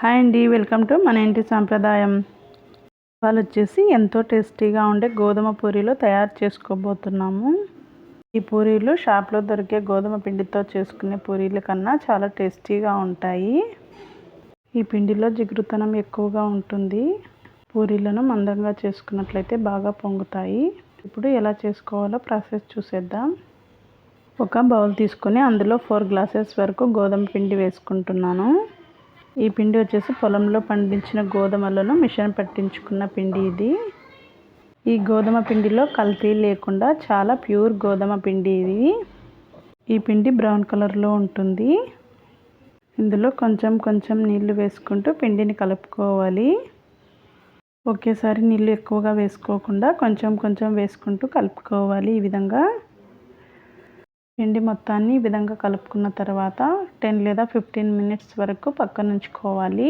Hi అండి, welcome to మన ఇంటి సాంప్రదాయం. ఇవాళ వచ్చేసి ఎంతో టేస్టీగా ఉండే గోధుమ పూరీలు తయారు చేసుకోబోతున్నాము. ఈ పూరీలు షాప్లో దొరికే గోధుమ పిండితో చేసుకునే పూరీల కన్నా చాలా టేస్టీగా ఉంటాయి. ఈ పిండిలో జిగురుతనం ఎక్కువగా ఉంటుంది. పూరీలను మందంగా చేసుకున్నట్లయితే బాగా పొంగుతాయి. ఇప్పుడు ఎలా చేసుకోవాలో ప్రాసెస్ చూసేద్దాం. ఒక బౌల్ తీసుకొని అందులో 4 గ్లాసెస్ వరకు గోధుమ పిండి వేసుకుంటున్నాను. ఈ పిండి వచ్చేసి పొలంలో పండించిన గోధుమలను మిషన్ పట్టించుకున్న పిండి ఇది. ఈ గోధుమ పిండిలో కల్తీ లేకుండా చాలా ప్యూర్ గోధుమ పిండి ఇది. ఈ పిండి బ్రౌన్ కలర్లో ఉంటుంది. ఇందులో కొంచెం కొంచెం నీళ్లు వేసుకుంటూ పిండిని కలుపుకోవాలి. ఒకేసారి నీళ్ళు ఎక్కువగా వేసుకోకుండా కొంచెం కొంచెం వేసుకుంటూ కలుపుకోవాలి. ఈ విధంగా పిండి మొత్తాన్ని ఈ విధంగా కలుపుకున్న తర్వాత 10 లేదా 15 మినిట్స్ వరకు పక్కన ఉంచుకోవాలి.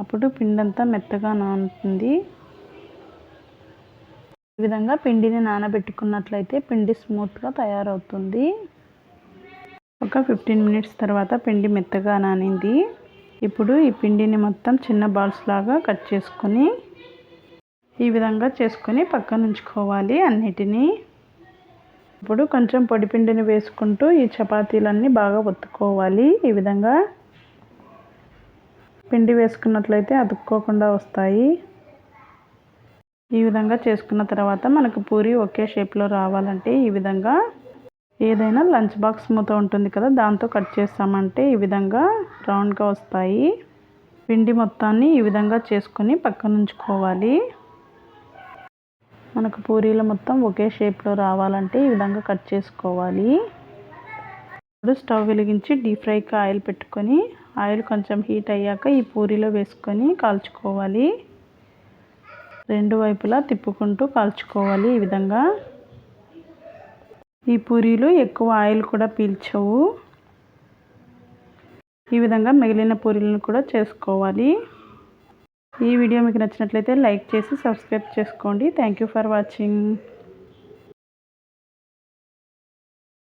అప్పుడు పిండి అంతా మెత్తగా నానుతుంది. ఈ విధంగా పిండిని నానబెట్టుకున్నట్లయితే పిండి స్మూత్గా తయారవుతుంది. ఒక 15 మినిట్స్ తర్వాత పిండి మెత్తగా నానింది. ఇప్పుడు ఈ పిండిని మొత్తం చిన్న బాల్స్ లాగా కట్ చేసుకొని ఈ విధంగా చేసుకొని పక్కన ఉంచుకోవాలి అన్నిటినీ. ఇప్పుడు కొంచెం పొడి పిండిని వేసుకుంటూ ఈ చపాతీలన్నీ బాగా ఒత్తుకోవాలి. ఈ విధంగా పిండి వేసుకున్నట్లయితే అతుక్కోకుండా వస్తాయి. ఈ విధంగా చేసుకున్న తర్వాత మనకు పూరి ఒకే షేప్లో రావాలంటే ఈ విధంగా ఏదైనా లంచ్ బాక్స్ మూత ఉంటుంది కదా, దాంతో కట్ చేస్తామంటే ఈ విధంగా రౌండ్గా వస్తాయి. పిండి మొత్తాన్ని ఈ విధంగా చేసుకొని పక్కన ఉంచుకోవాలి. మనకు పూరీలు మొత్తం ఒకే షేప్లో రావాలంటే ఈ విధంగా కట్ చేసుకోవాలి. ఇప్పుడు స్టవ్ వెలిగించి డీప్ ఫ్రైకి ఆయిల్ పెట్టుకొని ఆయిల్ కొంచెం హీట్ అయ్యాక ఈ పూరీలో వేసుకొని కాల్చుకోవాలి. రెండు వైపులా తిప్పుకుంటూ కాల్చుకోవాలి. ఈ విధంగా ఈ పూరీలు ఎక్కువ ఆయిల్ కూడా పీల్చవు. ఈ విధంగా మిగిలిన పూరీలను కూడా చేసుకోవాలి. ఈ వీడియో మీకు నచ్చినట్లయితే లైక్ చేసి సబ్స్క్రైబ్ చేసుకోండి. Thank you for watching.